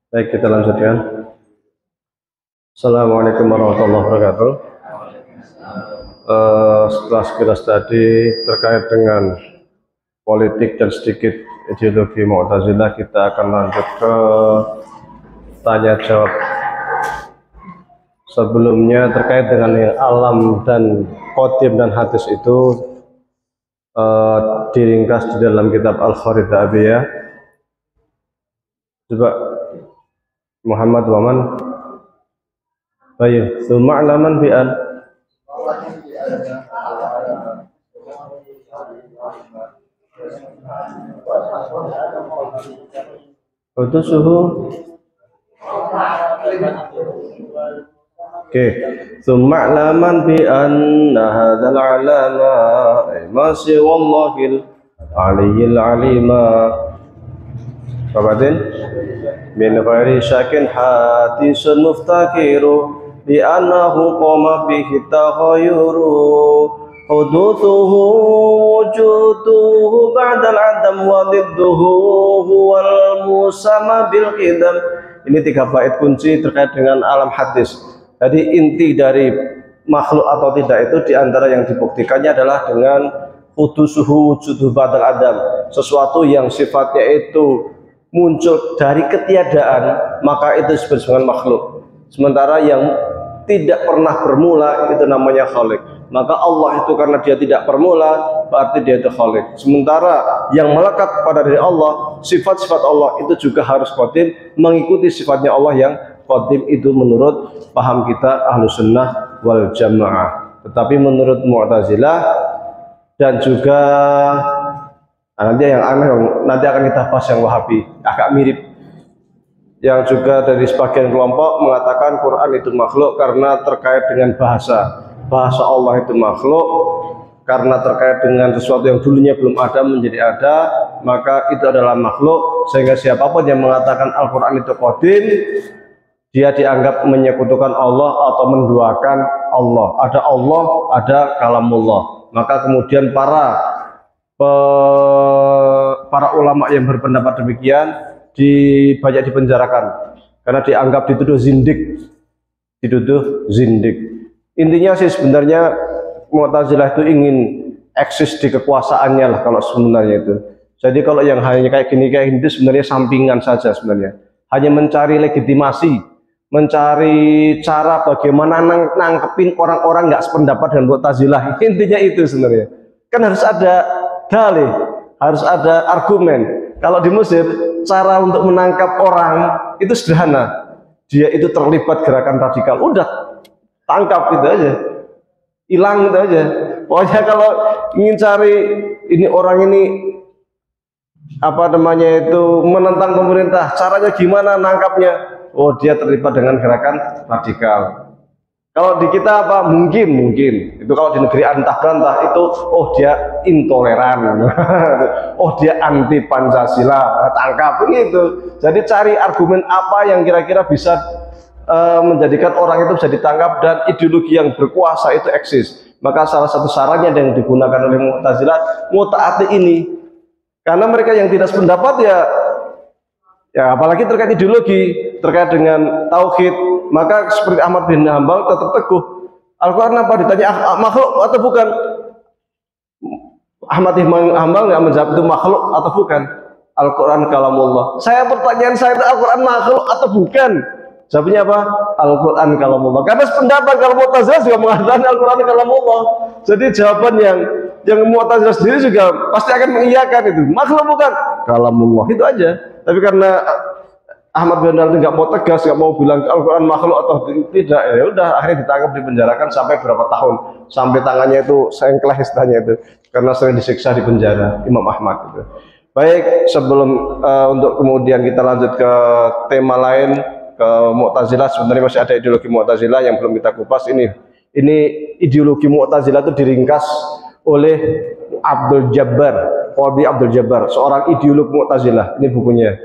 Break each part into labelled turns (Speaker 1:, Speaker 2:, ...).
Speaker 1: Baik, kita lanjutkan. Assalamualaikum warahmatullahi wabarakatuh. Setelah sekilas tadi terkait dengan politik dan sedikit ideologi Mu'tazilah, kita akan lanjut ke tanya jawab. Sebelumnya terkait dengan yang alam dan qadim dan hadis itu diringkas di dalam kitab Al-Kharidaabiyah. Coba Muhammad Waman. Baik, suma'laman bi'an suhu. Oke, suma'laman bi'anna hadzal alama masih wallahil aliyil alima. Babatin min ghairi syakin hadisun muftakiru bi annahu qama bihi taghayyuru huduthuhu wujuduhu ba'dal adam wa didduhu huwal musamma bil qidam. Ini 3 bait kunci terkait dengan alam hadis. Jadi inti dari makhluk atau tidak itu diantara yang dibuktikannya adalah dengan hudusuhu wujuduhu ba'dal adam, sesuatu yang sifatnya itu muncul dari ketiadaan, maka itu disebut dengan makhluk. Sementara yang tidak pernah bermula itu namanya khalik. Maka Allah itu karena dia tidak bermula, berarti dia itu khalik. Sementara yang melekat pada diri Allah, sifat-sifat Allah itu juga harus qadim, mengikuti sifatnya Allah yang qadim itu menurut paham kita Ahlus Sunnah wal Jamaah. Tetapi menurut Mu'tazilah dan juga nanti yang aneh, nanti akan kita bahas yang Wahabi, agak mirip. Yang juga dari sebagian kelompok mengatakan Quran itu makhluk karena terkait dengan bahasa Allah itu makhluk karena terkait dengan sesuatu yang dulunya belum ada menjadi ada, maka itu adalah makhluk. Sehingga siapapun yang mengatakan Al-Quran itu qadim, dia dianggap menyekutukan Allah atau menduakan Allah. Ada Allah, ada kalamullah. Maka kemudian para ulama yang berpendapat demikian banyak dipenjarakan karena dianggap dituduh zindik. Intinya sih sebenarnya Mu'tazilah itu ingin eksis di kekuasaannya lah kalau sebenarnya itu. Jadi kalau yang hanya kayak gini sebenarnya sampingan saja sebenarnya. Hanya mencari legitimasi, mencari cara bagaimana nangkepin orang-orang nggak sependapat dengan Mu'tazilah. Intinya itu sebenarnya. Kan harus ada dalih, harus ada argumen. Kalau di Mesir, cara untuk menangkap orang itu sederhana. Dia itu terlibat gerakan radikal, udah tangkap gitu aja, hilang gitu aja. Pokoknya kalau ingin cari ini orang ini menentang pemerintah, caranya gimana nangkapnya? Oh, dia terlibat dengan gerakan radikal. Kalau di kita mungkin itu kalau di negeri antah berantah itu dia intoleran, dia anti Pancasila, tangkap begitu. Jadi cari argumen apa yang kira-kira bisa menjadikan orang itu bisa ditangkap dan ideologi yang berkuasa itu eksis. Maka salah satu sarannya yang digunakan oleh Mu'tazilah mutaati ini, karena mereka yang tidak sependapat ya apalagi terkait ideologi, terkait dengan tauhid, maka seperti Ahmad bin Hambal tetap teguh. Al-Quran apa ditanya makhluk atau bukan? Ahmad bin Hambal nggak menjawab itu makhluk atau bukan. Al-Quran kalamullah. Pertanyaan saya itu Al-Quran makhluk atau bukan? Jawabnya apa? Al-Quran kalamullah. Karena sependapat kalau Mu'tazilah juga mengatakan Al-Quran kalamullah. Jadi jawaban yang Mu'tazilah sendiri juga pasti akan mengiyakan itu. Makhluk bukan? Kalamullah. Itu aja. Tapi karena Ahmad bin Hambal nggak mau tegas, nggak mau bilang Al-Quran makhluk atau tidak, ya udah akhirnya ditangkap, dipenjarakan sampai berapa tahun, sampai tangannya itu sengkleh istilahnya itu, karena sering disiksa di penjara Imam Ahmad itu. Baik, sebelum untuk kemudian kita lanjut ke tema lain, ke Mu'tazilah. Sebenarnya masih ada ideologi Mu'tazilah yang belum kita kupas. Ini ideologi Mu'tazilah itu diringkas oleh Abdul Jabbar, Qadhi Abdul Jabbar, seorang ideolog Mu'tazilah. Ini bukunya.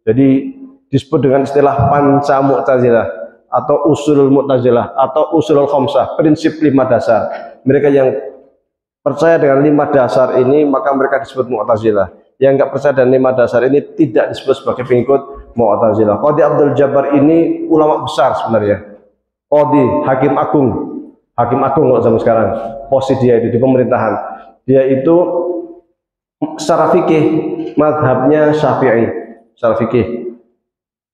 Speaker 1: Jadi disebut dengan istilah Panca Mu'tazilah atau Usulul Mu'tazilah atau Usulul Khamsah, prinsip 5 dasar. Mereka yang percaya dengan 5 dasar ini maka mereka disebut Mu'tazilah. yang nggak percaya dengan 5 dasar ini tidak disebut sebagai pengikut Mu'tazilah. Qadhi Abdul Jabbar ini ulama besar sebenarnya. Qadhi, hakim agung kalau zaman sekarang. Posisi dia itu di pemerintahan. Dia itu secara fikih mazhabnya Syafi'i, secara fikih.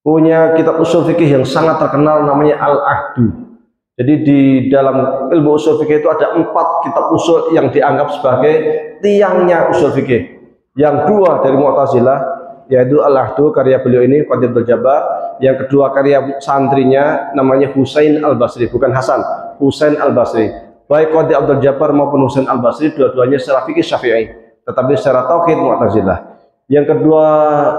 Speaker 1: Punya kitab usul fikih yang sangat terkenal namanya Al-Ahdu. Jadi di dalam ilmu usul fikih itu ada 4 kitab usul yang dianggap sebagai tiangnya usul fikih. Yang 2 dari Mu'tazilah, yaitu Al-Ahdu, karya beliau ini Qadhi Abdul Jabbar. Yang kedua karya santrinya namanya Husain Al-Basri, bukan Hasan, Husain Al-Basri. Baik Qadhi Abdul Jabbar maupun Husain Al-Basri dua-duanya secara fikih Syafi'i, tetapi secara tauhid Mu'tazilah. Yang kedua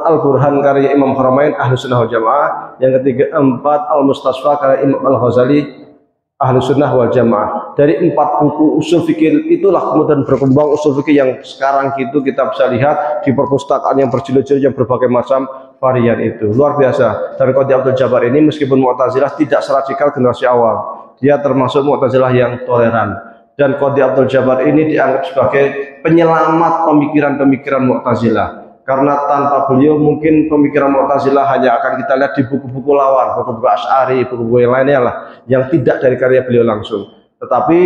Speaker 1: Al-Burhan karya Imam Haramain Ahlus Sunnah wal Jamaah. Yang ketiga 4 Al-Mustasfa karya Imam Al-Ghazali Ahlus Sunnah wal Jamaah. Dari 4 buku usul fikih itulah kemudian berkembang usul fikih yang sekarang itu kita bisa lihat di perpustakaan yang berjilid-jilid yang berbagai macam varian itu. Luar biasa. Dan Qadhi Abdul Jabbar ini meskipun Mu'tazilah tidak seradikal generasi awal. Dia termasuk Mu'tazilah yang toleran. Dan Qadhi Abdul Jabbar ini dianggap sebagai penyelamat pemikiran-pemikiran Mu'tazilah. Karena tanpa beliau mungkin pemikiran Mu'tazilah hanya akan kita lihat di buku-buku lawan, buku-buku Asy'ari, buku-buku yang lainnya lah, yang tidak dari karya beliau langsung. Tetapi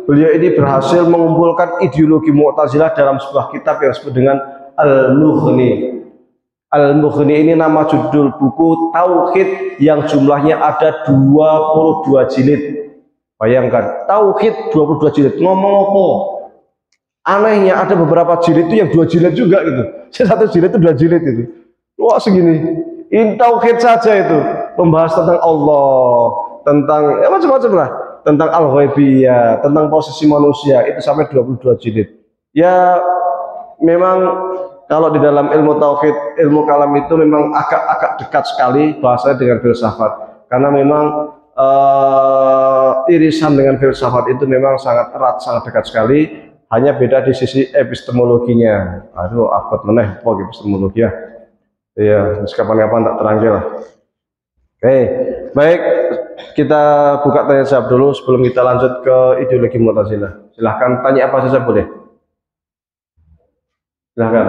Speaker 1: beliau ini berhasil mengumpulkan ideologi Mu'tazilah dalam sebuah kitab yang disebut dengan Al-Mughni. Al-Mughni ini nama judul buku tauhid yang jumlahnya ada 22 jilid. Bayangkan, tauhid 22 jilid, ngomong apa? Anehnya ada beberapa jilid itu yang 2 jilid juga gitu. Satu jilid itu 2 jilid itu. Wah segini. Ini tauhid saja itu. Membahas tentang Allah, tentang ya macam-macam lah. Tentang al-ghaibiyah, tentang posisi manusia itu sampai 22 jilid. Ya memang kalau di dalam ilmu tauhid, ilmu kalam itu memang agak dekat sekali bahasanya dengan filsafat. Karena memang irisan dengan filsafat itu memang sangat erat, sangat dekat sekali. Hanya beda di sisi epistemologinya. Aduh, abot meneh apa epistemologi ya. Iya, kapan-kapan tak terangke lah. Oke, baik, kita buka tanya jawab dulu sebelum kita lanjut ke ideologi Mu'tazilah. Silahkan tanya apa saja boleh. Silahkan.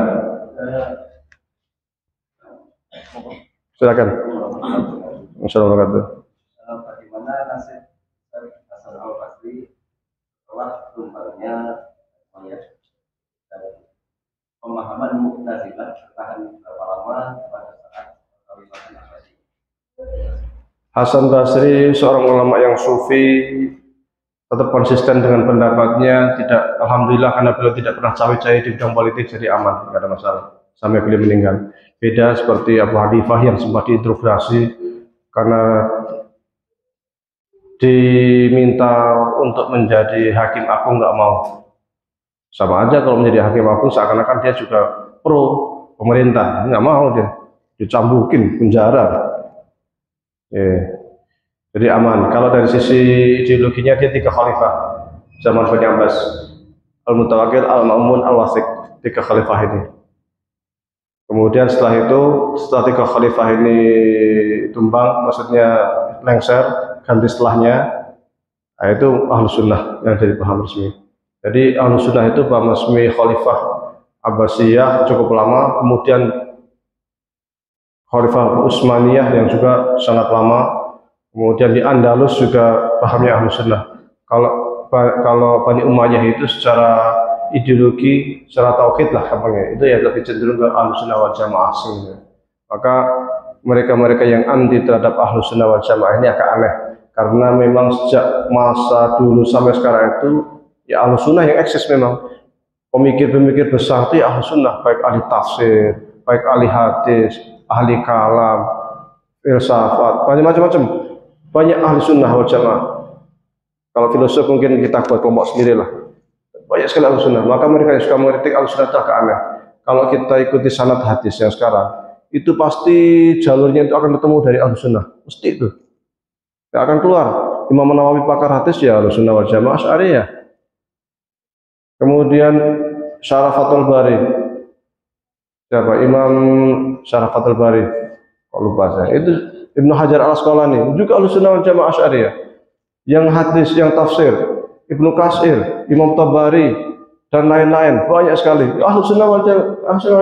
Speaker 1: Silakan. Assalamualaikum.
Speaker 2: Bagaimana nasib Hasan Al-Basri setelah tumbangnya pemahaman Mu'tazilah bertahan berapa lama pada saat Khalifatul Abbasi?
Speaker 1: Hasan Basri seorang ulama yang sufi, tetap konsisten dengan pendapatnya, tidak, alhamdulillah karena beliau tidak pernah cawe-cawe di bidang politik, jadi aman, tidak ada masalah sampai beliau meninggal. Beda seperti Abu Hanifah yang sempat diinterogasi karena diminta untuk menjadi hakim agung nggak mau. Sama aja kalau menjadi hakim agung seakan-akan dia juga pro pemerintah, nggak mau, dia dicambukin penjara. Jadi aman. Kalau dari sisi ideologinya dia 3 khalifah zaman Bani Abbas, Al-Mutawakkil, Al-Ma'mun, Al-Wathiq, 3 khalifah ini. Kemudian setelah itu, setelah 3 khalifah ini tumbang, maksudnya lengser, ganti setelahnya, nah itu Ahlus Sunnah yang jadi paham resmi. Jadi Ahlus Sunnah itu paham resmi Khalifah Abbasiyah cukup lama, kemudian Khalifah Utsmaniyah yang juga sangat lama, kemudian di Andalus juga pahamnya Ahlus Sunnah. Kalau Bani Umayyah itu secara ideologi, secara tauhid lah kampanye, itu ya lebih cenderung ke Ahlus Sunnah wal Jamaah asing. Maka mereka-mereka yang anti terhadap Ahlus Sunnah wal Jamaah ini agak aneh, karena memang sejak masa dulu sampai sekarang itu ya Ahlus Sunnah yang eksis memang. Pemikir-pemikir besar itu ya Ahlus Sunnah, baik ahli tafsir, baik ahli hadis, ahli kalam, filsafat, macam-macam. Banyak ahli sunnah wal jamaah. Kalau filosof mungkin kita buat kelompok sendiri lah. Banyak sekali ahli sunnah. Maka mereka yang suka mengkritik ahli sunnah itu agak aneh. Kalau kita ikuti sanad hadis yang sekarang, itu pasti jalurnya itu akan ketemu dari ahli sunnah. Mesti itu. Tidak akan keluar. Imam Nawawi pakar hadis ya ahli sunnah wal jamaah Asy'ari ya. Kemudian Syarah Fathul Bari. Siapa? Imam Syarah Fathul Bari. Kok lupa saya. Itu Ibnu Hajar Al-Asqalani, juga Ahlussunnah wal Jamaah Asy'ariyah. Yang hadis, yang tafsir, Ibnu Katsir, Imam Tabari, dan lain-lain, banyak sekali. Ahlus sunnah wal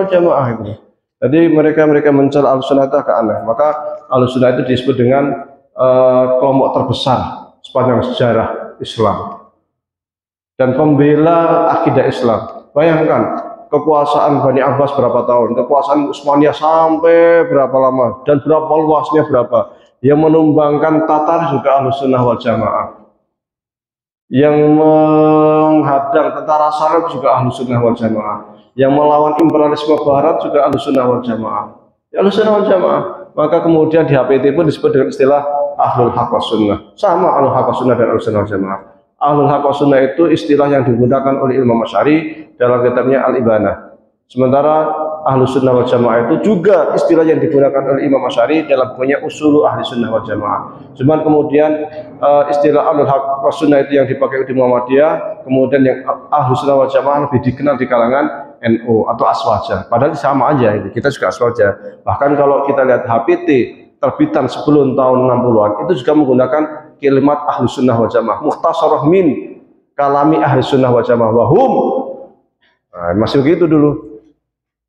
Speaker 1: jamaah itu. Jadi mereka mencela ahlus sunnah itu agak aneh. Maka ahlus sunnah itu disebut dengan kelompok terbesar sepanjang sejarah Islam dan pembela akidah Islam. Bayangkan kekuasaan Bani Abbas berapa tahun, kekuasaan Utsmaniyah sampai berapa lama, dan berapa luasnya berapa. Yang menumbangkan Tatar juga ahlus sunnah wal jamaah. Yang menghadang tentara Salib juga ahlus sunnah wal jamaah. Yang melawan imperialisme Barat juga ahlus sunnah wal jamaah. Ya, ahlus sunnah wal jamaah. Maka kemudian di HPT pun disebut dengan istilah ahlul haq was sunnah. Sama ahlul haq was sunnah dan ahlus sunnah wal jamaah. Ahlul haq was sunnah itu istilah yang digunakan oleh Imam Asy'ari dalam kitabnya Al-Ibanah. Sementara ahlus sunnah wal jamaah itu juga istilah yang digunakan oleh Imam Asy'ari dalam bukunya Usulu Ahli Sunnah wal Jamaah. Cuman kemudian istilah ahlul haq was sunnah itu yang dipakai di Muhammadiyah, kemudian yang ahlus sunnah wal jamaah lebih dikenal di kalangan NU atau Aswaja. Padahal sama aja itu. Kita juga Aswaja. Bahkan kalau kita lihat HPT terbitan sebelum tahun 60-an itu juga menggunakan kalimat ahlus sunnah wal jamaah. Mukhtasarah min kalami ahli sunnah wal jamaah wahum. Nah, masih begitu dulu.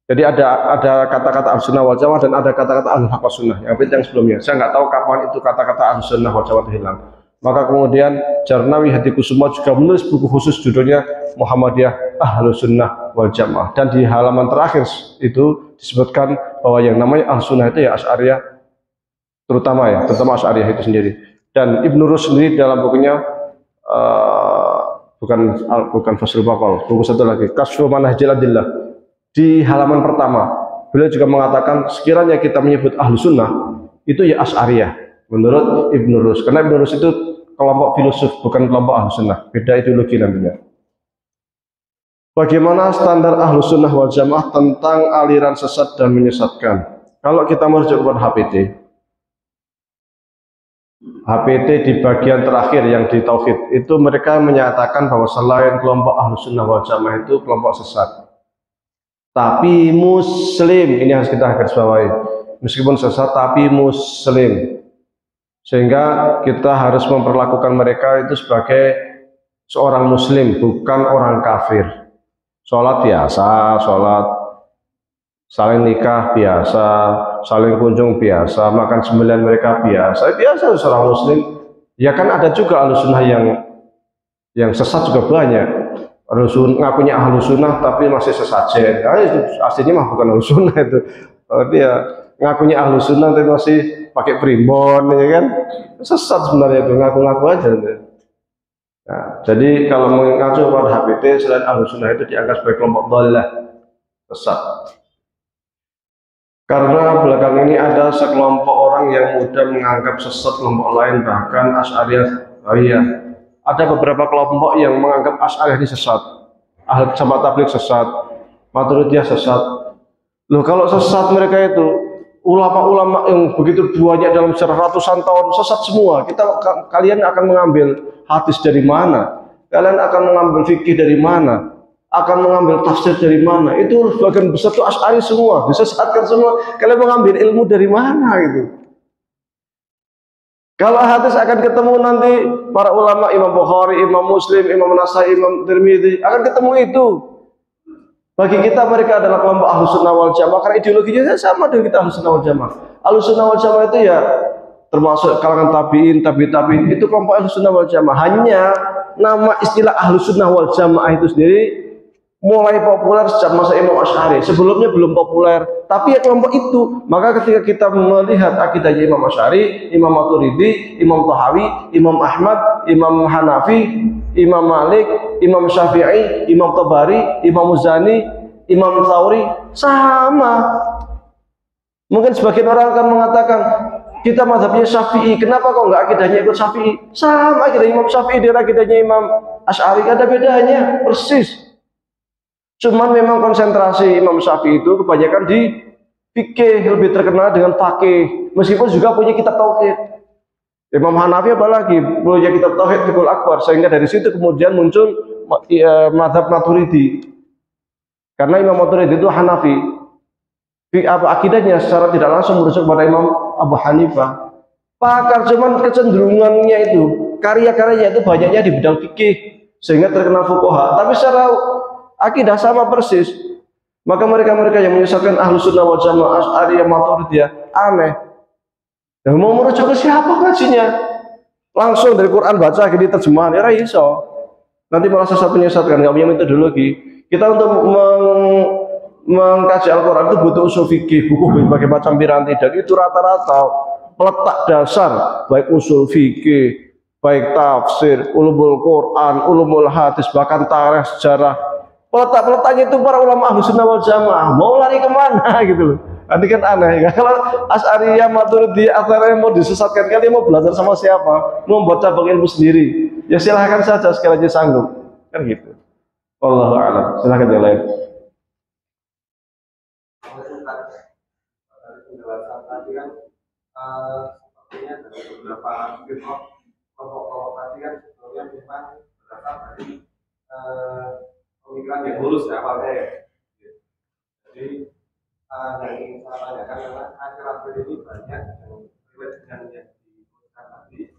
Speaker 1: Jadi ada kata-kata ahlus sunnah wal jamaah dan ada kata-kata ahlul haq was sunnah yang sebelumnya. Saya nggak tahu kapan itu kata-kata ahlus sunnah wal jamaah hilang. Maka kemudian Jarnawi Hatikusuma juga menulis buku khusus judulnya Muhammadiyah Ahlus Sunnah wal Jamaah, dan di halaman terakhir itu disebutkan bahwa yang namanya Ahlus Sunnah itu ya Asy'ariyah, terutama Asy'ariyah itu sendiri. Dan Ibnu Rus sendiri dalam bukunya bukan Faslul Baqal, buku satu lagi Kasyful Manhajil Adillah, di halaman pertama beliau juga mengatakan sekiranya kita menyebut Ahlus Sunnah itu ya Asy'ariyah menurut Ibnu Rus, karena Ibnu Rus itu kelompok filosof, bukan kelompok Ahlus Sunnah, beda ideologi nantinya. Bagaimana standar Ahlus Sunnah wal Jamaah tentang aliran sesat dan menyesatkan? Kalau kita merujuk kepada HPT di bagian terakhir yang di Tauhid, itu mereka menyatakan bahwa selain kelompok Ahlus Sunnah wal Jamaah itu kelompok sesat, tapi Muslim, ini harus kita garis bawahi, meskipun sesat tapi Muslim, sehingga kita harus memperlakukan mereka itu sebagai seorang Muslim, bukan orang kafir. Sholat biasa, sholat, saling nikah biasa, saling kunjung biasa, makan sembilan mereka biasa seorang Muslim. Ya kan ada juga Ahlus Sunnah yang sesat juga banyak. Ngakunya Ahlus Sunnah tapi masih sesajen. Nah, itu aslinya mah bukan Ahlus Sunnah itu. Dia ngakunya Ahlus Sunnah tapi masih pakai primbon, ya kan? Sesat sebenarnya itu, ngaku-ngaku aja. Nah, jadi kalau mengacu pada HPT, selain Ahlus Sunnah itu dianggap sebagai kelompok dhalah, sesat. Karena belakang ini ada sekelompok orang yang mudah menganggap sesat kelompok lain, bahkan Asy'ariyah. Oh iya, ada beberapa kelompok yang menganggap Asy'ariyah ini sesat, Ahlus Jamaah Tabligh sesat, Maturidiyah sesat. Loh, kalau sesat mereka itu ulama-ulama yang begitu banyak dalam sejarah ratusan tahun sesat semua, kalian akan mengambil hadis dari mana? Kalian akan mengambil fikih dari mana? Akan mengambil tafsir dari mana? Itu sebagian besar itu Asy'ari semua, disesatkan semua. Kalian mengambil ilmu dari mana gitu? Kalau hadis akan ketemu nanti para ulama, Imam Bukhari, Imam Muslim, Imam Nasai, Imam Tirmidzi, akan ketemu itu. Bagi kita mereka adalah kelompok Ahlus Sunnah wal Jamaah karena ideologinya sama dengan kita Ahlus Sunnah wal Jamaah. Ahlus Sunnah wal Jamaah itu ya termasuk kalangan tabi'in, tabi'in, itu kelompok Ahlus Sunnah wal Jamaah. Hanya nama istilah Ahlus Sunnah wal Jamaah itu sendiri mulai populer sejak masa Imam Asy'ari. Sebelumnya belum populer, tapi ya kelompok itu. Maka ketika kita melihat akidahnya Imam Asy'ari, Imam Maturidi, Imam Tahawi, Imam Ahmad, Imam Hanafi, Imam Malik, Imam Syafi'i, Imam Tabari, Imam Muzani, Imam Tsauri, sama. Mungkin sebagian orang akan mengatakan kita mazhabnya Syafi'i, kenapa kok nggak akidahnya ikut Syafi'i? Sama akidah Imam Syafi'i dengan akidahnya Imam Asy'ari, ada bedanya persis. Cuman memang konsentrasi Imam Syafi'i itu kebanyakan di fikih, lebih terkenal dengan faqih, meskipun juga punya kitab tauhid. Imam Hanafi apalagi punya kitab tauhid Fiqhul Akbar, sehingga dari situ kemudian muncul mazhab Maturidi. Karena Imam Maturidi itu Hanafi. Akidahnya secara tidak langsung merujuk pada Imam Abu Hanifah. Pakar, cuman kecenderungannya itu, karya-karyanya itu banyaknya di bidang fikih, sehingga terkenal fuqaha. Tapi secara akidah sama persis. Maka mereka-mereka yang menyesatkan Ahlus Sunnah wal Jamaah, Asy'ariyah, Maturidiyah aneh. Nah, mau merujuk ke siapa ngajinya? Langsung dari Quran baca gini terjemahan, ya iso. Nanti malah sesat menyesatkan, nggak punya metodologi. Kita untuk mengkaji Al-Quran itu butuh usul fikih, buku berbagai macam piranti, dan itu rata-rata peletak dasar baik usul fikih, baik tafsir, ulumul Quran, ulumul hadis, bahkan tarikh, sejarah. Peletak-peletaknya itu para ulama Ahlus Sunnah wal Jamaah. Mau lari kemana gitu loh. Nanti kan aneh. Kalau Asy'ariyah, Maturidiyah, akhirnya mau disesatkan, kalian mau belajar sama siapa? Mau membuat cabang ilmu sendiri? Ya silahkan saja sekali aja sanggup. Kan gitu. Wallahu a'lam. Silahkan yang lain.
Speaker 3: Penjelasan tadi kan sepertinya dari beberapa kelompok tadi kan sebetulnya memang berasal dari pemikiran yang lurus ya awalnya ya. Jadi yang ingin saya tanyakan adalah akhir-akhir ini banyak yang relate dengan yang disebutkan tadi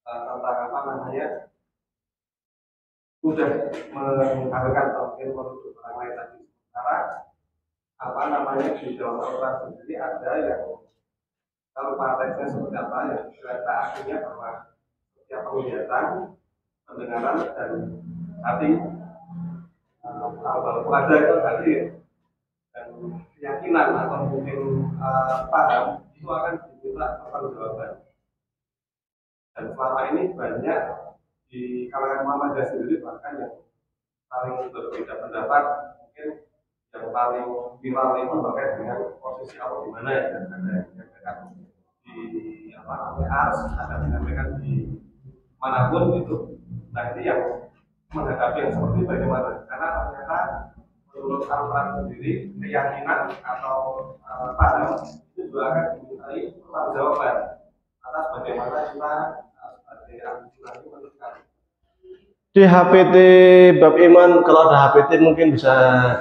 Speaker 3: tentang apa namanya sudah menghadirkan tauhid menuju orang lain tadi. Sementara apa namanya di dalam Al-Quran sendiri ada yang kalau konteksnya seperti apa ya ternyata akhirnya bahwa setiap penglihatan, pendengaran dan hati kalau ada itu tadi dan keyakinan atau mungkin paham itu akan diminta pertanggungjawaban. Dan selama ini banyak di kalangan Muhammadiyah sendiri bahkan yang saling berbeda pendapat, mungkin yang paling viral itu terkait dengan posisi Allah di mana ya, dan ada yang menyampaikan di apa namanya ars, ada yang menyampaikan di manapun itu. Nah ini yang menghadapi yang seperti bagaimana? Karena ternyata menurut Al-Quran sendiri keyakinan atau paham itu juga akan dimintai pertanggungjawaban atas bagaimana kita sebagai Al-Quran menentukan.
Speaker 1: Di HPT bab iman, kalau ada HPT mungkin bisa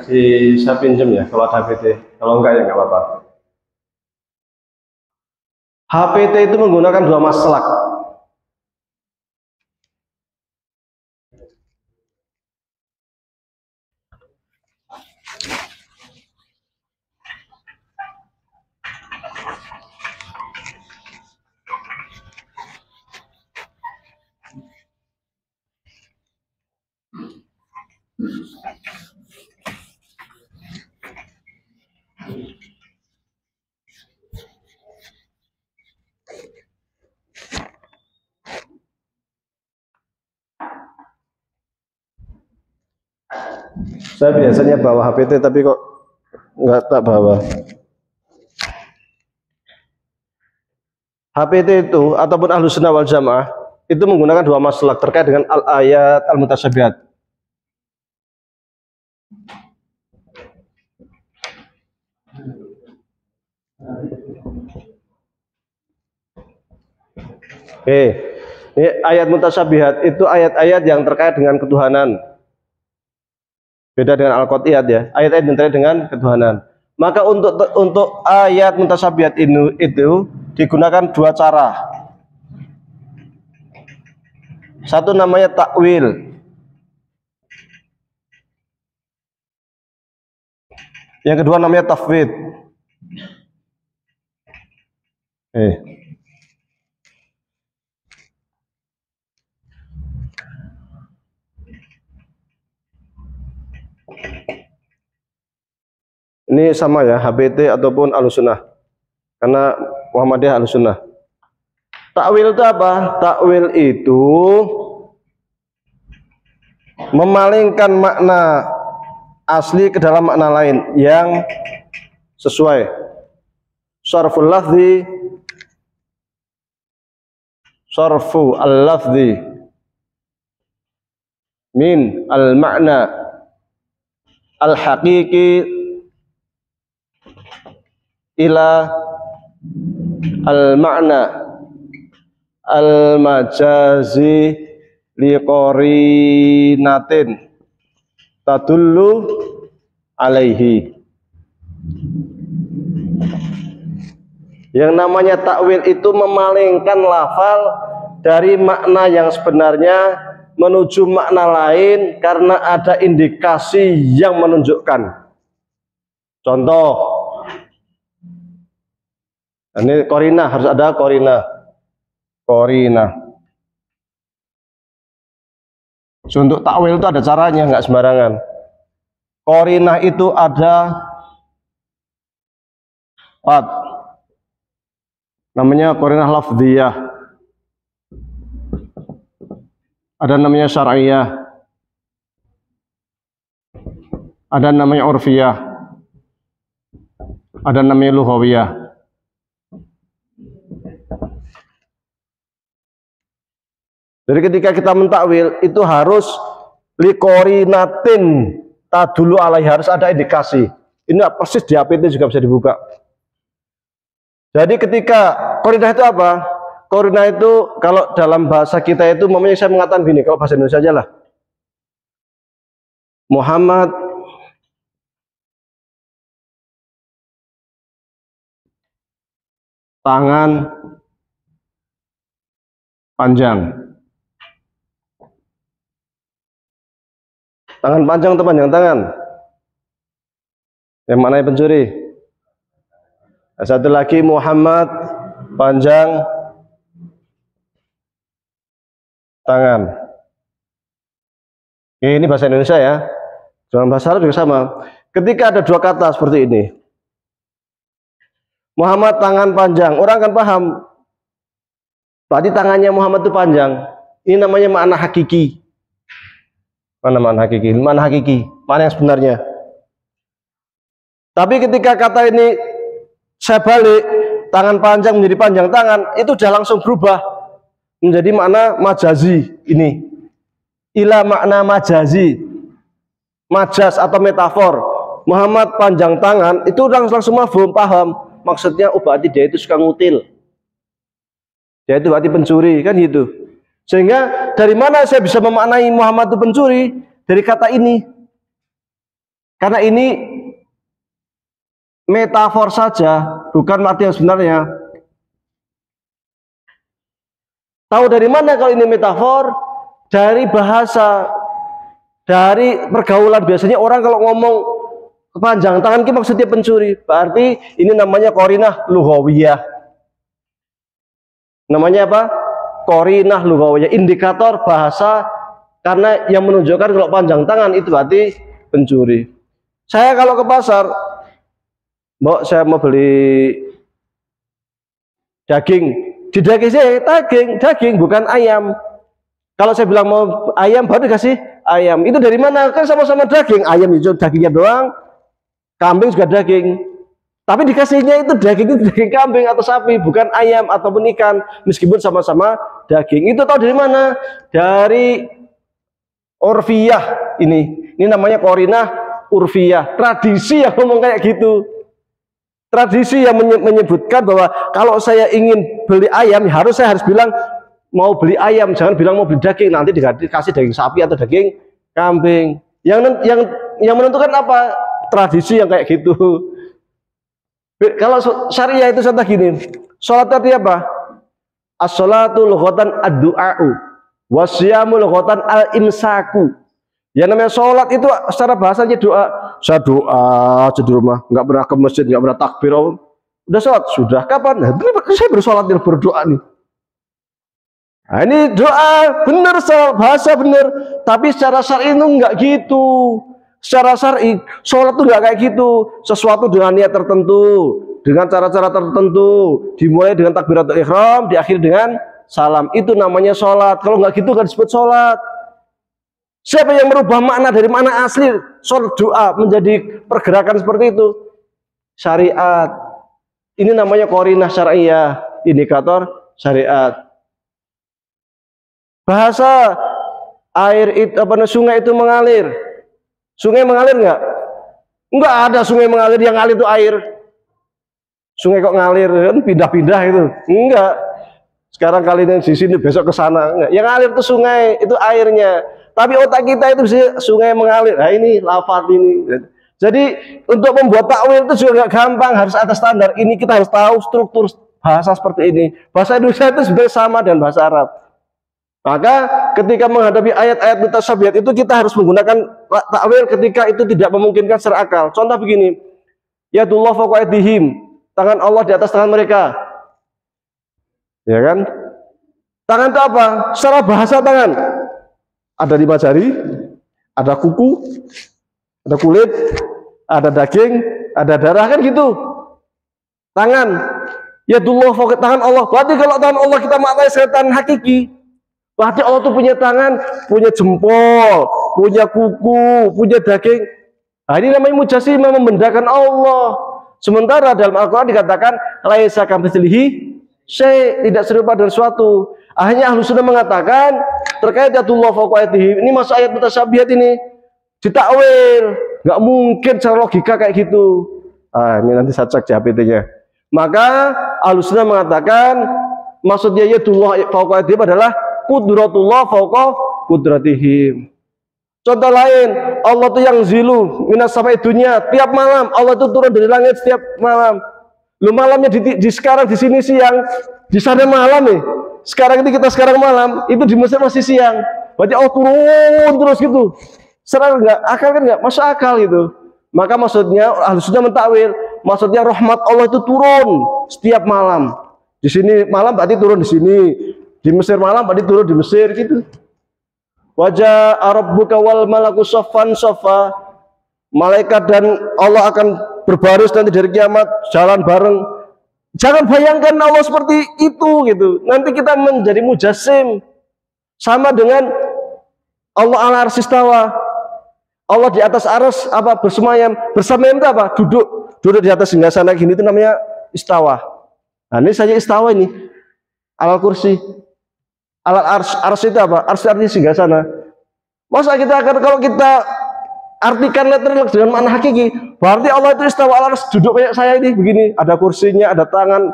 Speaker 1: saya pinjam ya, kalau ada HPT. Kalau enggak ya enggak apa-apa. HPT itu menggunakan dua maslak. Saya biasanya bawa HPT tapi kok nggak tak bawa. HPT itu ataupun Ahlus Sunnah wal Jamaah itu menggunakan dua maslak terkait dengan al-ayat al-mutasyabihat. Oke, ini ayat mutasyabihat itu ayat-ayat yang terkait dengan ketuhanan. Beda dengan al-qat'iyat ya, ayat-ayat yang terkait dengan ketuhanan. Maka untuk ayat mutasyabihat itu digunakan dua cara. Satu namanya takwil. Yang kedua namanya tafwid. Ini sama ya, HBT ataupun Ahlus Sunnah. Karena Muhammadiyah Ahlus Sunnah. Takwil itu apa? Takwil itu memalingkan makna asli ke dalam makna lain yang sesuai. Sarful lafzi, sarfu al-lafzi min al-ma'na al-haqiqi ila al-ma'na al-majazi liqorinatin tadullu alaihi. Yang namanya takwil itu memalingkan lafal dari makna yang sebenarnya menuju makna lain karena ada indikasi yang menunjukkan. Contoh, ini korina, harus ada korina. Untuk takwil itu ada caranya, nggak sembarangan. Korina itu ada namanya korina lafdhiyah, ada namanya syar'iyah, ada namanya urfiyah, ada namanya lughawiyah. Jadi ketika kita mentakwil itu harus liqorinatin tadulu alaihi, harus ada indikasi. Ini persis di APT juga bisa dibuka. Jadi ketika korinah itu apa? Korinah itu kalau dalam bahasa kita itu namanya, saya mengatakan gini, kalau bahasa Indonesia aja lah. Muhammad tangan panjang. Tangan panjang atau panjang tangan? Yang mana pencuri? Satu lagi, Muhammad panjang tangan. Ini bahasa Indonesia ya. Dalam bahasa Arab juga sama. Ketika ada dua kata seperti ini, Muhammad tangan panjang, orang akan paham berarti tangannya Muhammad itu panjang. Ini namanya makna hakiki. Mana makna hakiki? Mana hakiki? Mana yang sebenarnya? Tapi ketika kata ini saya balik, tangan panjang menjadi panjang tangan, itu sudah langsung berubah menjadi makna majazi. Ini ila makna majazi, majas atau metafor. Muhammad panjang tangan itu langsung mafhum, paham. Maksudnya berarti dia itu suka ngutil, dia itu berarti pencuri, kan gitu. Sehingga dari mana saya bisa memaknai Muhammad itu pencuri? Dari kata ini. Karena ini metafor saja, bukan arti yang sebenarnya. Tahu dari mana kalau ini metafor? Dari bahasa, dari pergaulan. Biasanya orang kalau ngomong kepanjang tangan ini maksudnya pencuri. Berarti ini namanya korinah lughawiyah. Namanya apa? Korinah lughawiyah, indikator bahasa, karena yang menunjukkan kalau panjang tangan itu berarti pencuri. Saya kalau ke pasar, Mbok, saya mau beli daging. Di daging saya daging bukan ayam. Kalau saya bilang mau ayam, baru dikasih ayam. Itu dari mana? Kan sama-sama daging. Ayam itu dagingnya doang, kambing juga daging. Tapi dikasihnya itu daging kambing atau sapi, bukan ayam ataupun ikan, meskipun sama-sama daging. Itu tahu dari mana? Dari urfiyah ini. Ini namanya korinah urfiyah. Tradisi yang ngomong kayak gitu. Tradisi yang menyebutkan bahwa kalau saya ingin beli ayam, saya harus bilang mau beli ayam, jangan bilang mau beli daging. Nanti dikasih daging sapi atau daging kambing. Yang menentukan apa? Tradisi yang kayak gitu. Kalau syariah itu contoh gini, sholat tadi apa? As-sholatu lughatan ad-du'a'u, wasyamu lughatan al-imsaku. Yang namanya sholat itu secara bahasanya doa. Saya doa di rumah, nggak pernah ke masjid, nggak pernah takbir. Udah sholat, sudah kapan? Nah, saya bersolat, berdoa nih. Nah, ini doa bener, bahasa bener, tapi secara syar'i itu nggak gitu. Secara syar'i, sholat itu nggak kayak gitu. Sesuatu dengan niat tertentu, dengan cara-cara tertentu, dimulai dengan takbiratul ihram, diakhiri dengan salam. Itu namanya sholat. Kalau nggak gitu kan disebut sholat. Siapa yang merubah makna dari makna asli sholat doa menjadi pergerakan seperti itu? Syariat. Ini namanya korinah syariah, indikator syariat. Bahasa air itu sungai itu mengalir. Sungai mengalir nggak? Nggak ada sungai mengalir, yang ngalir itu air. Sungai kok ngalir kan pindah-pindah itu? Enggak. Sekarang kali ini di sini, besok ke sana. Enggak. Yang ngalir itu sungai, itu airnya. Tapi otak kita itu bisa sungai mengalir. Nah ini lafaz ini. Jadi untuk membuat takwil itu juga nggak gampang, harus ada standar. Ini kita harus tahu struktur bahasa seperti ini. Bahasa Indonesia itu sebenarnya sama dengan bahasa Arab. Maka ketika menghadapi ayat-ayat mutasyabihat itu kita harus menggunakan takwil ketika itu tidak memungkinkan secara akal. Contoh begini, yadullah fawqa aydihim, tangan Allah di atas tangan mereka. Ya kan? Tangan itu apa? Secara bahasa tangan. Ada 5 jari, ada kuku, ada kulit, ada daging, ada darah, kan gitu. Tangan. Yadullah fawqa, tangan Allah. Berarti kalau tangan Allah kita maknai setan hakiki. Berarti Allah itu punya tangan, punya jempol, punya kuku, punya daging. Nah, ini namanya mujassimah, membendakan Allah. Sementara dalam Al-Quran dikatakan laisa kamitslihi syai', tidak serupa dengan suatu. Akhirnya Ahlus Sunnah mengatakan terkait yadullah fawqa aydihim, ini masuk ayat mutasyabihat ini, ditakwil. Nggak mungkin secara logika kayak gitu. Ah, ini nanti saya cek di HPT-nya. Maka Ahlus Sunnah mengatakan maksudnya yadullah fawqa aydihim adalah qudratullah fawqa qudratihim. Contoh lain, Allah itu yang zilu minas samai dunia, tiap malam Allah itu turun dari langit setiap malam. Lu malamnya di sekarang di sini siang, di sana malam nih. Sekarang ini kita sekarang malam, itu di Mesir masih siang. Berarti Allah turun terus gitu. Serang enggak? Akal kan enggak? Masuk akal gitu. Maka maksudnya Ahlus Sunnah mentakwil, maksudnya rahmat Allah itu turun setiap malam. Di sini malam berarti turun di sini. Di Mesir malam berarti turun di Mesir gitu. Wajah rabbuka wal malaku saffan saffa. Malaikat dan Allah akan berbaris nanti dari kiamat, jalan bareng. Jangan bayangkan Allah seperti itu gitu. Nanti kita menjadi mujassim. Sama dengan Allah ala arsy istawa. Allah di atas arsy apa? Bersemayam. Bersemayam itu apa? Duduk di atas singgasana gini, itu namanya istawa. Nah, ini saja istawa ini. Alal kursi. Alal arsy itu apa? Arsy artinya singgasana. Masa kita akan, kalau kita artikan literal dengan makna hakiki, berarti Allah itu istawa ala arsy, duduk kayak saya ini begini, ada kursinya, ada tangan,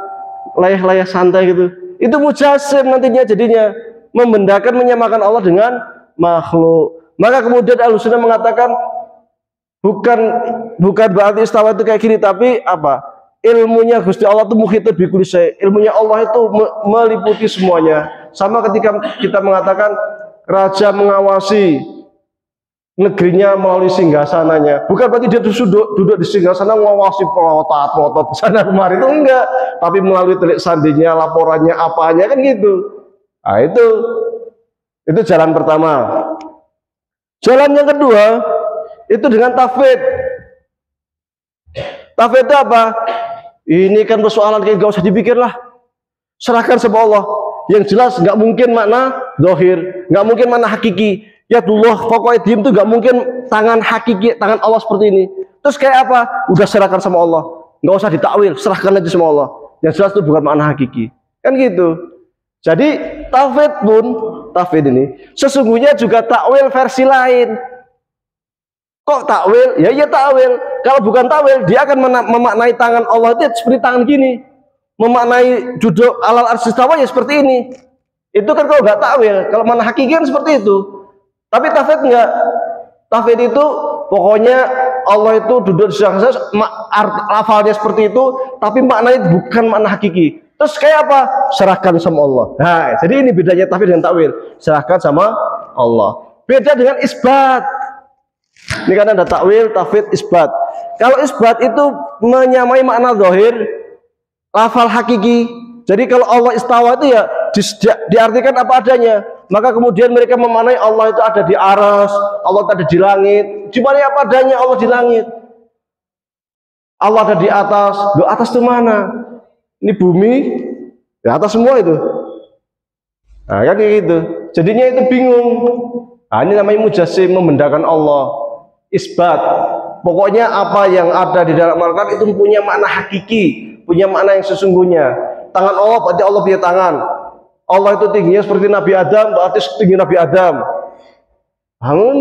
Speaker 1: layah-layah santai gitu. Itu mujassim nantinya jadinya, membendakan, menyamakan Allah dengan makhluk. Maka kemudian Ahlus Sunnah mengatakan bukan berarti istawa itu kayak gini, tapi apa? Ilmunya Gusti Allah itu muhitun bi kulli syai'. Ilmunya Allah itu meliputi semuanya. Sama ketika kita mengatakan raja mengawasi negerinya melalui singgasananya. Bukan berarti dia duduk di singgasana mengawasi pelotot di sana kemari, itu enggak. Tapi melalui telik sandinya, laporannya, apanya, kan gitu. Nah, itu jalan pertama. Jalan yang kedua itu dengan tafwid. Tafwid itu apa? Ini kan persoalan kayak gak usah dipikir lah. Serahkan sama Allah. Yang jelas nggak mungkin makna zahir, nggak mungkin makna hakiki. Yadullah fawqa aydihim itu nggak mungkin tangan hakiki, tangan Allah seperti ini. Terus kayak apa? Udah serahkan sama Allah. Nggak usah ditakwil, serahkan aja sama Allah. Yang jelas itu bukan makna hakiki. Kan gitu. Jadi tafwid ini sesungguhnya juga takwil versi lain. Kok takwil? Ya iya takwil. Kalau bukan takwil, dia akan memaknai tangan Allah itu seperti tangan gini. Memaknai duduk alal arsy istawa ya seperti ini. Itu kan kalau nggak takwil. Kalau mana hakiki kan seperti itu. Tapi tafwid enggak. Tafwid itu pokoknya Allah itu duduk di sana, lafalnya seperti itu, tapi maknanya bukan makna hakiki. Terus kayak apa? Serahkan sama Allah. Nah, jadi ini bedanya tafwid dengan takwil. Serahkan sama Allah. Beda dengan isbat. Ini kan ada takwil, tafwid, isbat. Kalau isbat itu menyamai makna zahir, lafal hakiki. Jadi kalau Allah istawa itu ya diartikan apa adanya. Maka kemudian mereka memaknai Allah itu ada di aras, Allah itu ada di langit. Di mana apa adanya Allah di langit. Allah ada di atas. Loh, atas itu mana? Ini bumi, di atas semua itu. Nah, kan kayak gitu. Jadinya itu bingung. Nah, ini namanya mujassim, membendakan Allah. Isbat. Pokoknya apa yang ada di dalam Al-Quran itu punya makna hakiki, punya makna yang sesungguhnya. Tangan Allah berarti Allah punya tangan. Allah itu tingginya seperti Nabi Adam, berarti setinggi Nabi Adam.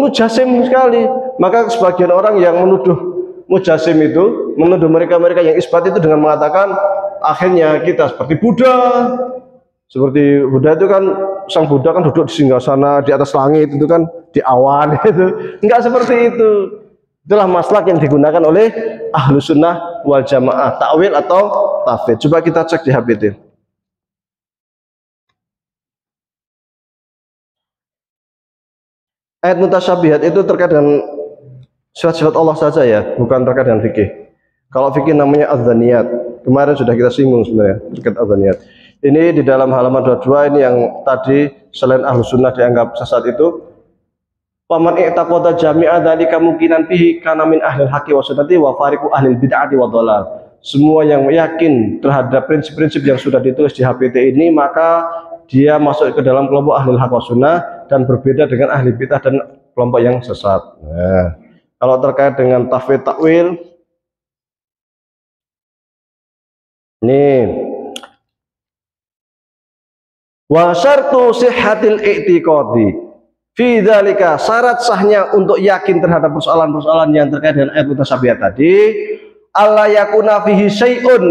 Speaker 1: Mujassim sekali. Maka sebagian orang yang menuduh mujassim itu, menuduh mereka-mereka yang isbat itu dengan mengatakan akhirnya kita seperti Buddha. Seperti Buddha itu kan, sang Buddha kan duduk di singgasana di atas langit, itu kan di awan itu. Enggak seperti itu. Itulah maslak yang digunakan oleh Ahlus Sunnah wal Jamaah, takwil atau tafwid. Coba kita cek di HPT. Ayat mutasyabihat itu terkait dengan sifat-sifat Allah saja ya, bukan terkait dengan fikih. Kalau fikih namanya adzaniyat. Kemarin sudah kita singgung sebenarnya terkait adzaniyat. Ini di dalam halaman 22 ini yang tadi selain ahlu sunnah dianggap sesat itu, paman i'taqada jami'a dzalika mungkinan bihi kana min ahlil haqqi wa sunnati wa fariqu ahlil bid'ati wa dhalal. Semua yang yakin terhadap prinsip-prinsip yang sudah ditulis di HPT ini, maka dia masuk ke dalam kelompok ahlul haq wa sunnah dan berbeda dengan ahli bid'ah dan kelompok yang sesat. Nah, kalau terkait dengan tafwid takwil, ini wa syartu sihhatil i'tiqadi fi dzalika, syarat sahnya untuk yakin terhadap persoalan-persoalan yang terkait dengan ayat mutasyabihat tadi, alla yakuna fihi syai'un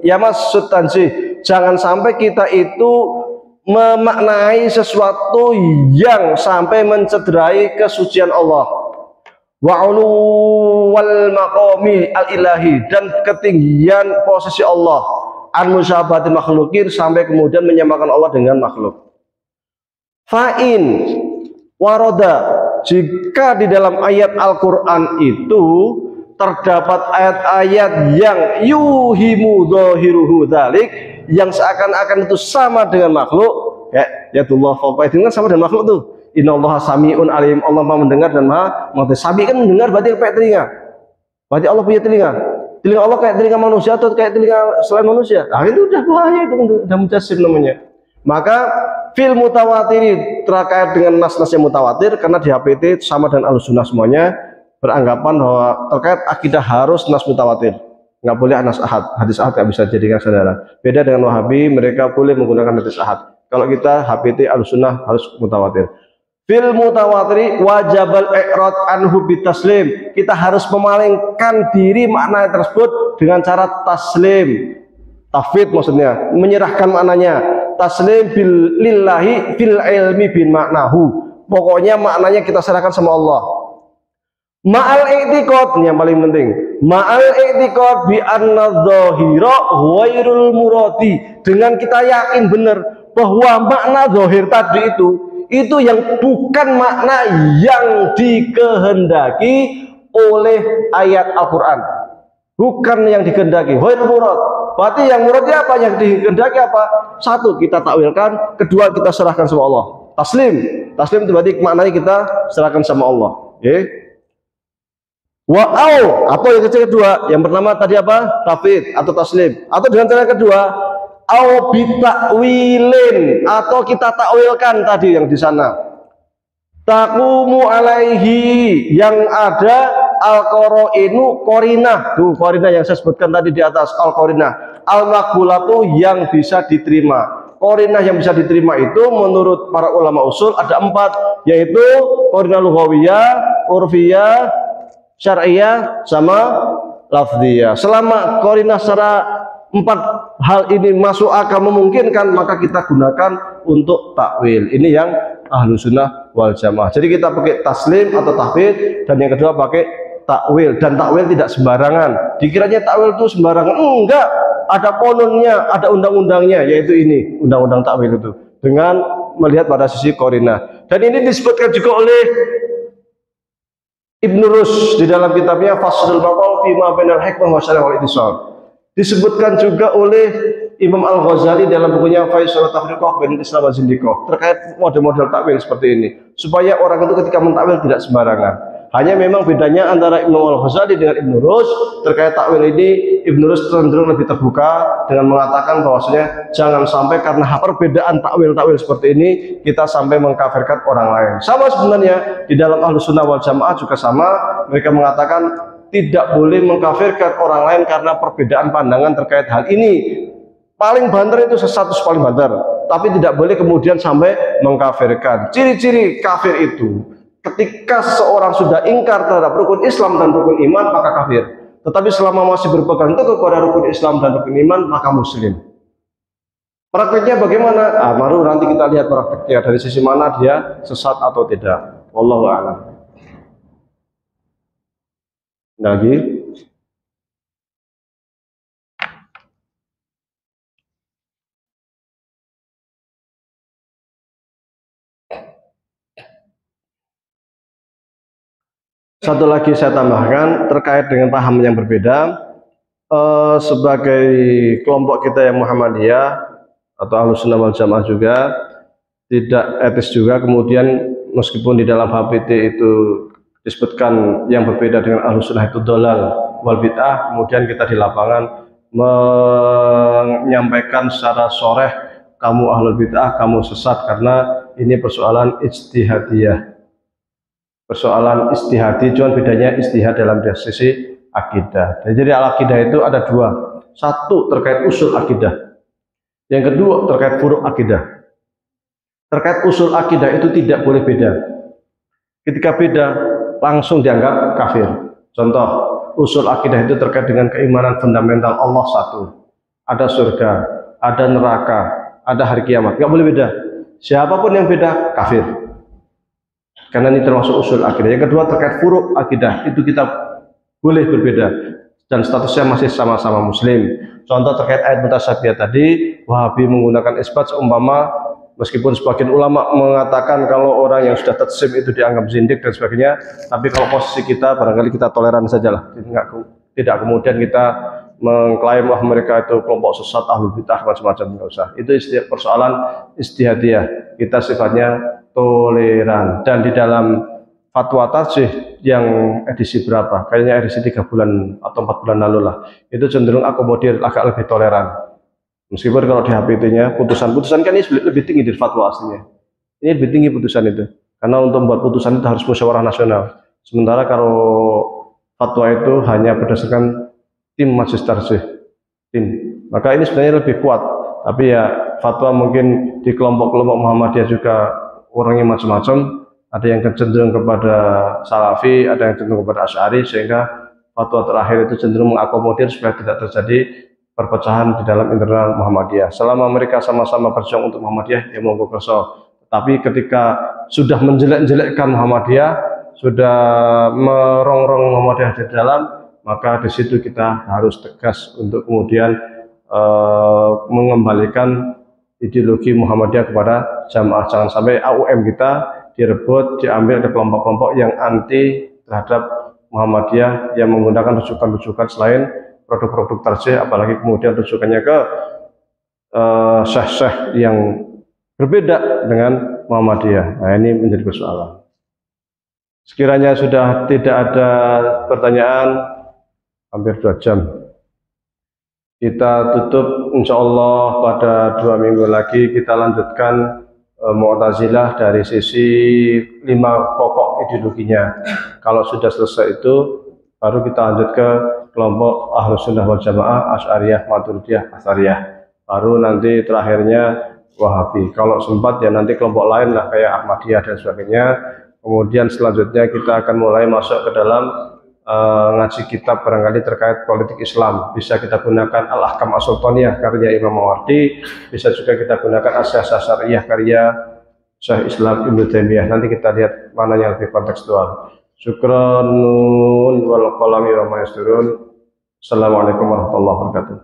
Speaker 1: yamassut tansih, jangan sampai kita itu memaknai sesuatu yang sampai mencederai kesucian Allah, wa uluwal maqami al-ilahi, dan ketinggian posisi Allah, an musyabahati makhlukin, sampai kemudian menyamakan Allah dengan makhluk. Fa'in waroda, jika di dalam ayat Al-Quran itu terdapat ayat-ayat yang yuhimu dhahiruhu dzalik, yang seakan-akan itu sama dengan makhluk, ya Allah fawqa itu kan sama dengan makhluk tuh. Innallaha sami'un alim, Allah Maha mendengar dan Maha mengetahui. Sami kan mendengar, berarti kayak telinga. Berarti Allah punya telinga. Telinga Allah kayak telinga manusia atau kayak telinga selain manusia? Nah, itu udah bahaya, itu udah mujassim namanya. Maka fil mutawatiri, terkait dengan nas-nas yang mutawatir, karena di HPT sama dengan Ahlussunnah semuanya beranggapan bahwa terkait akidah harus nas mutawatir, nggak boleh nas ahad. Hadis ahad nggak bisa dijadikan saudara. Beda dengan Wahabi, mereka boleh menggunakan hadis ahad. Kalau kita HPT Ahlussunnah harus mutawatir. Fil mutawatiri wajibal i'rad anhu bitaslim, kita harus memalingkan diri makna tersebut dengan cara taslim, tafwid maksudnya menyerahkan maknanya, taslim bil lillahi fil ilmi bin maknahu, pokoknya maknanya kita serahkan sama Allah. Ma'al i'tiqad, yang paling penting, ma'al i'tiqad bi anna dzahira ghairul muradi, dengan kita yakin benar bahwa makna zahir tadi itu yang bukan makna yang dikehendaki oleh ayat Al-Quran, bukan yang dikehendaki. Ghairul murad, berarti yang muradnya apa, yang dikehendaki apa? Satu, kita takwilkan. Kedua, kita serahkan sama Allah. Taslim, taslim itu berarti maknanya kita serahkan sama Allah. Wa'au, atau yang kedua, yang pertama tadi apa? Tafwid atau taslim, atau dengan cara kedua, au bitakwilin, atau kita takwilkan tadi yang di sana. Taqumu alaihi, yang ada al-qara'inu qarinah. Tuh qarinah yang saya sebutkan tadi di atas, al-qarinah. Al-maqbulatu, yang bisa diterima. Qarinah yang bisa diterima itu menurut para ulama usul ada 4, yaitu qarinah lughawiyah, urfiyah, syar'iyah, sama lafziyah. Selama qarinah secara 4 hal ini masuk akal memungkinkan, maka kita gunakan untuk takwil. Ini yang ahlu sunnah wal jamaah. Jadi kita pakai taslim atau tahfidz, dan yang kedua pakai takwil. Dan takwil tidak sembarangan. Dikiranya takwil itu sembarangan, enggak. Ada kononnya, ada undang-undangnya, yaitu ini undang-undang takwil itu, dengan melihat pada sisi qarinah. Dan ini disebutkan juga oleh Ibnu Rus di dalam kitabnya Faslul Maqal fi ma bainal hikmah wa syar'i wal ittisal. Disebutkan juga oleh Imam Al-Ghazali dalam bukunya Faisal Tafriqah bainal Islam wa Zindiqah, terkait model-model takwil seperti ini, supaya orang itu ketika mentakwil tidak sembarangan. Hanya memang bedanya antara Imam Al-Ghazali dengan Ibnu Rus terkait takwil ini, Ibnu Rus cenderung lebih terbuka dengan mengatakan bahwasanya jangan sampai karena perbedaan takwil-takwil seperti ini kita sampai mengkafirkan orang lain. Sama sebenarnya di dalam Ahlussunnah wal Jamaah juga sama, mereka mengatakan tidak boleh mengkafirkan orang lain karena perbedaan pandangan terkait hal ini. Paling banter itu status paling banter, tapi tidak boleh kemudian sampai mengkafirkan. Ciri-ciri kafir itu ketika seorang sudah ingkar terhadap rukun Islam dan rukun iman, maka kafir. Tetapi selama masih berpegang teguh kepada rukun Islam dan rukun iman, maka muslim. Prakteknya bagaimana? Baru nanti kita lihat prakteknya dari sisi mana dia sesat atau tidak. Wallahu a'lam. Lagi Satu lagi saya tambahkan terkait dengan paham yang berbeda. Sebagai kelompok kita yang Muhammadiyah atau Ahlussunnah wal Jamaah juga tidak etis juga kemudian meskipun di dalam HPT itu disebutkan yang berbeda dengan Ahlussunnah itu dolal wal bid'ah, kemudian kita di lapangan menyampaikan secara soreh kamu ahlul bid'ah, kamu sesat, karena ini persoalan ijtihadiyah, persoalan istihadi, cuman bedanya istihad dalam sisi akidah. Jadi al-akidah itu ada dua, satu terkait usul akidah, yang kedua terkait furu' akidah. Terkait usul akidah itu tidak boleh beda. Ketika beda langsung dianggap kafir. Contoh, usul akidah itu terkait dengan keimanan fundamental Allah satu, ada surga, ada neraka, ada hari kiamat, nggak boleh beda. Siapapun yang beda kafir, karena ini termasuk usul akidah. Yang kedua terkait furu' akidah, itu kita boleh berbeda dan statusnya masih sama-sama muslim. Contoh terkait ayat mutasyabihah tadi, Wahabi menggunakan isbat seumpama, meskipun sebagian ulama mengatakan kalau orang yang sudah tatsim itu dianggap zindik dan sebagainya, tapi kalau posisi kita barangkali kita toleran sajalah, tidak kemudian kita mengklaim bahwa mereka itu kelompok sesat, ahlul bid'ah macam-macam, enggak usah. Itu persoalan istihadiyah, kita sifatnya toleran. Dan di dalam fatwa tarjih yang edisi berapa, kayaknya edisi 3 bulan atau 4 bulan lalu lah, itu cenderung akomodir, agak lebih toleran. Meskipun kalau di HPT-nya putusan-putusan kan ini lebih tinggi dari fatwa aslinya. Ini lebih tinggi putusan itu, karena untuk membuat putusan itu harus musyawarah nasional. Sementara kalau fatwa itu hanya berdasarkan tim majelis tarjih, tim. Maka ini sebenarnya lebih kuat. Tapi ya fatwa mungkin di kelompok-kelompok Muhammadiyah juga orangnya macam-macam. Ada yang cenderung kepada Salafi, ada yang cenderung kepada Asy'ari, sehingga fatwa terakhir itu cenderung mengakomodir supaya tidak terjadi perpecahan di dalam internal Muhammadiyah. Selama mereka sama-sama berjuang untuk Muhammadiyah, ya monggo kerso. Tapi ketika sudah menjelek-jelekkan Muhammadiyah, sudah merongrong Muhammadiyah di dalam, maka di situ kita harus tegas untuk kemudian mengembalikan ideologi Muhammadiyah kepada jamaah. Jangan sampai AUM kita direbut, diambil oleh kelompok-kelompok yang anti terhadap Muhammadiyah yang menggunakan rujukan-rujukan selain produk-produk tarjih, apalagi kemudian rujukannya ke syekh-syekh yang berbeda dengan Muhammadiyah. Nah, ini menjadi persoalan. Sekiranya sudah tidak ada pertanyaan, hampir 2 jam. Kita tutup insya Allah pada 2 minggu lagi, kita lanjutkan Mu'tazilah dari sisi 5 pokok ideologinya. Kalau sudah selesai itu, baru kita lanjut ke kelompok Ahlussunnah wal Jamaah, Asy'ariyah, Maturidiyah, Atsariyah. Baru nanti terakhirnya Wahabi. Kalau sempat ya nanti kelompok lain lah kayak Ahmadiyah dan sebagainya. Kemudian selanjutnya kita akan mulai masuk ke dalam ngaji kitab barangkali terkait politik Islam. Bisa kita gunakan Al-Ahkam As-Sultaniyah karya Imam Mawardi, bisa juga kita gunakan As-Siyasah Syar'iyyah karya Syekh Islam Ibnu Taimiyah. Nanti kita lihat mana yang lebih kontekstual. Syukran wal qalami wa ma yasturun. Assalamualaikum warahmatullahi wabarakatuh.